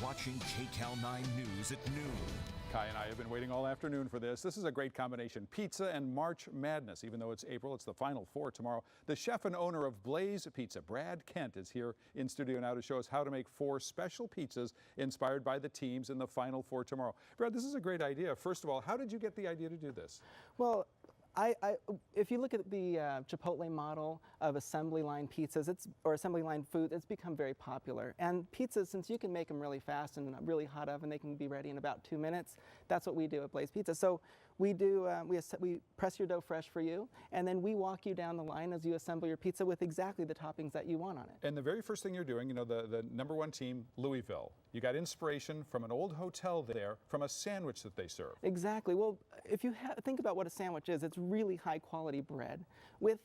watching KCAL 9 News at noon. Kai and I have been waiting all afternoon for this. This is a great combination. Pizza and March Madness. Even though it's April, it's the Final Four tomorrow. The chef and owner of Blaze Pizza, Brad Kent, is here in studio now to show us how to make 4 special pizzas inspired by the teams in the Final Four tomorrow. Brad, this is a great idea. First of all, how did you get the idea to do this? Well, if you look at the Chipotle model of assembly line pizzas, or assembly line food, it's become very popular. And pizzas, since you can make them really fast in a really hot oven, they can be ready in about 2 minutes. That's what we do at Blaze Pizza. So we do, we press your dough fresh for you, and then we walk you down the line as you assemble your pizza with exactly the toppings that you want on it. And the very first thing you're doing, you know, the #1 team, Louisville, you got inspiration from an old hotel there, from a sandwich that they serve. Exactly. Well, if you think about what a sandwich is, it's really high quality bread with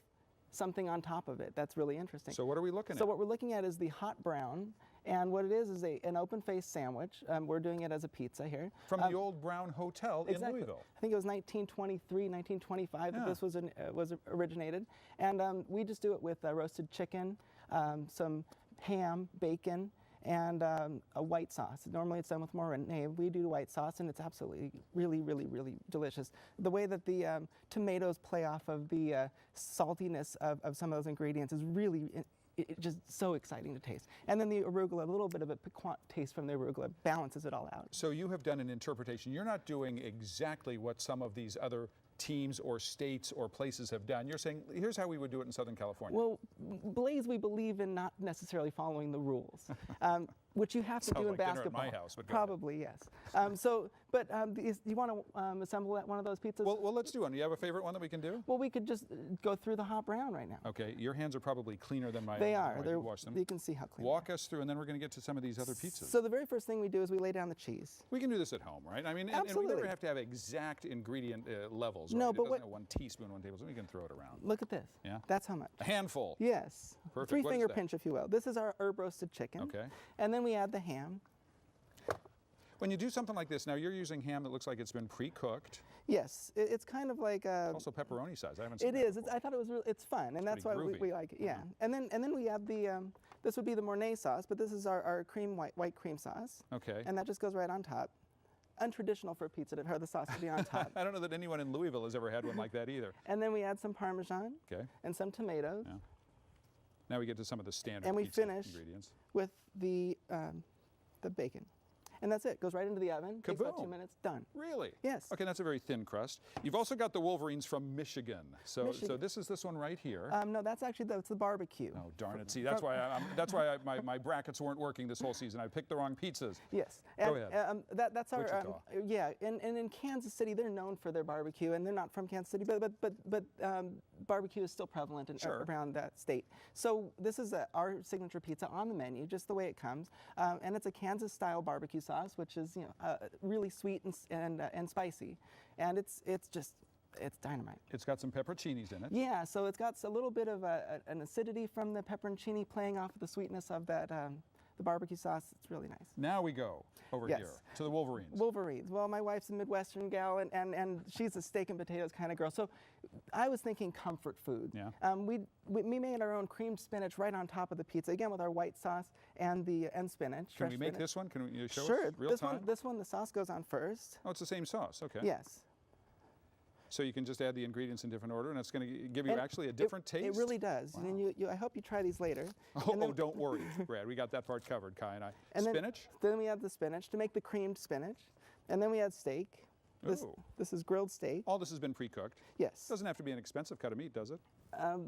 something on top of it. That's really interesting. So what are we looking at? So what we're looking at is the hot brown, and what it is an open-faced sandwich. We're doing it as a pizza here. From the old Brown Hotel in Louisville. I think it was 1923, 1925 that this was originated. And we just do it with roasted chicken, some ham, bacon, and a white sauce. Normally it's done with marinade. We do white sauce, and it's absolutely really, really, really delicious. The way that the tomatoes play off of the saltiness of some of those ingredients is really it's just so exciting to taste. And then the arugula, a little bit of a piquant taste from the arugula balances it all out. So you have done an interpretation. You're not doing exactly what some of these other teams or states or places have done. You're saying, here's how we would do it in Southern California. Well, Blaze, we believe in not necessarily following the rules, which you have to do in basketball. Dinner at my house, but probably, yes. Do you want to assemble one of those pizzas? Well, let's do one. Do you have a favorite one that we can do? Well, we could just go through the hot brown right now. Okay, your hands are probably cleaner than my own. They are. Wash them. You can see how clean. Walk us through, and then we're going to get to some of these other pizzas. So the very first thing we do is we lay down the cheese. We can do this at home, right? I mean, and we never have to have exact ingredient levels. Right? No, but what? 1 teaspoon, 1 tablespoon. We can throw it around. Look at this. Yeah. That's how much. A handful. Yes. Perfect. 3-finger pinch, if you will. This is our herb roasted chicken. Okay. And then we add the ham. When you do something like this, now you're using ham that looks like it's been pre-cooked. Yes, it's kind of like also pepperoni size. I haven't seen it. It is. I thought it was it's fun, and that's why we like it. Yeah. And then we add the this would be the Mornay sauce, but this is our white cream sauce. Okay. And that just goes right on top. Untraditional for a pizza to have the sauce to be on top. I don't know that anyone in Louisville has ever had one like that either. And then we add some Parmesan. Okay. And some tomatoes. Yeah. Now we get to some of the standard and we pizza finish ingredients. With the bacon. And that's it. Goes right into the oven. Kaboom. Takes about 2 minutes. Done. Really? Yes. Okay, that's a very thin crust. You've also got the Wolverines from Michigan. So this is this one right here. No, that's the barbecue. Oh darn it! See, that's why my brackets weren't working this whole season. I picked the wrong pizzas. Yes. Go ahead. That's our Wichita. yeah. And in Kansas City, they're known for their barbecue, and they're not from Kansas City, but barbecue is still prevalent around that state. So this is our signature pizza on the menu, just the way it comes, and it's a Kansas-style barbecue sauce, which is really sweet and spicy, and it's dynamite. It's got some pepperoncinis in it. Yeah, so it's got a little bit of an acidity from the pepperoncini playing off of the sweetness of that the barbecue sauce. It's really nice. Now we go over here to the Wolverines. Wolverines. Well, my wife's a Midwestern gal, and she's a steak and potatoes kind of girl. So I was thinking comfort food. Yeah. We made our own creamed spinach right on top of the pizza, again with our white sauce and spinach. Can we make this one? Can you show us real time? This one, the sauce goes on first. Oh, it's the same sauce. Okay. Yes. So you can just add the ingredients in different order, and it's going to give you actually a different taste? It really does. Wow. And I hope you try these later. Oh, don't worry, Brad. We got that part covered, Kai and I. And spinach? Then we add the spinach to make the creamed spinach. And then we add steak. This is grilled steak. All this has been pre-cooked? Yes. Doesn't have to be an expensive cut of meat, does it?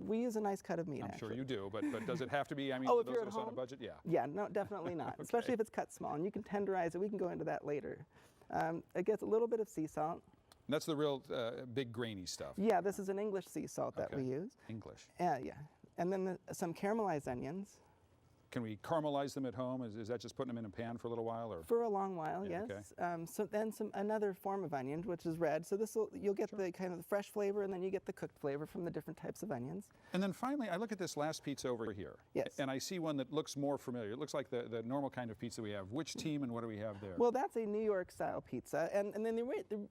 We use a nice cut of meat, I'm sure you do, but does it have to be, I mean, if those you're of at us on a home? budget? Yeah. Yeah, no, definitely not, especially if it's cut small. And you can tenderize it. We can go into that later. It gets a little bit of sea salt. And that's the real big grainy stuff. Yeah, this is an English sea salt that we use. English. Yeah. And then some caramelized onions. Can we caramelize them at home? Is that just putting them in a pan for a little while, or? For a long while, Yeah, yes. okay. So then another form of onion, which is red. So you'll get the kind of the fresh flavor, and then you get the cooked flavor from the different types of onions. And then finally, I look at this last pizza over here. Yes. And I see one that looks more familiar. It looks like the normal kind of pizza we have. Which team and what do we have there? Well, that's a New York style pizza, and then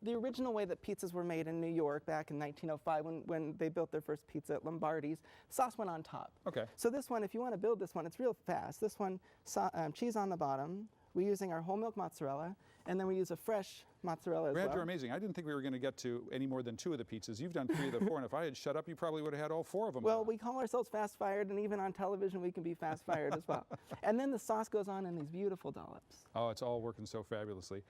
the original way that pizzas were made in New York back in 1905 when they built their first pizza at Lombardi's, sauce went on top. Okay. So this one, if you want to build this one, it's real fast. This one, cheese on the bottom We're using our whole milk mozzarella, and then we use a fresh mozzarella as Brad, well. you're amazing. I didn't think we were going to get to any more than 2 of the pizzas. You've done 3 of the 4, and if I had shut up, you probably would have had all 4 of them. Well, we call ourselves fast fired, and even on television we can be fast fired as well. And then the sauce goes on in these beautiful dollops. Oh, it's all working so fabulously.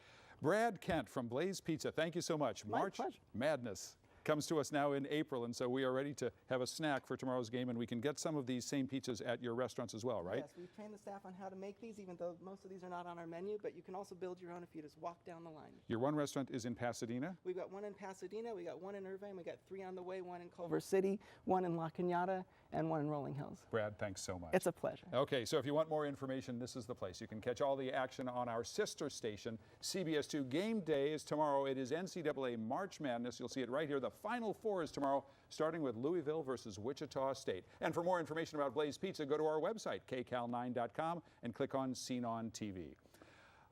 Brad Kent from Blaze Pizza, thank you so much. My March pleasure. Madness comes to us now in April, and so we are ready to have a snack for tomorrow's game, and we can get some of these same pizzas at your restaurants as well, right? Yes, we've trained the staff on how to make these, even though most of these are not on our menu, but you can also build your own if you just walk down the line. Your one restaurant is in Pasadena. We've got one in Pasadena, we got one in Irvine, we got 3 on the way, one in Culver City, one in La Cañada, and one in Rolling Hills. Brad, thanks so much. It's a pleasure. Okay, so if you want more information, this is the place. You can catch all the action on our sister station, CBS2. Game day is tomorrow. It is NCAA March Madness. You'll see it right here. The Final Four is tomorrow, starting with Louisville versus Wichita State. And for more information about Blaze Pizza, go to our website, kcal9.com, and click on Seen on TV.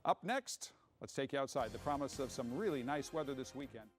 Up next, let's take you outside. The promise of some really nice weather this weekend.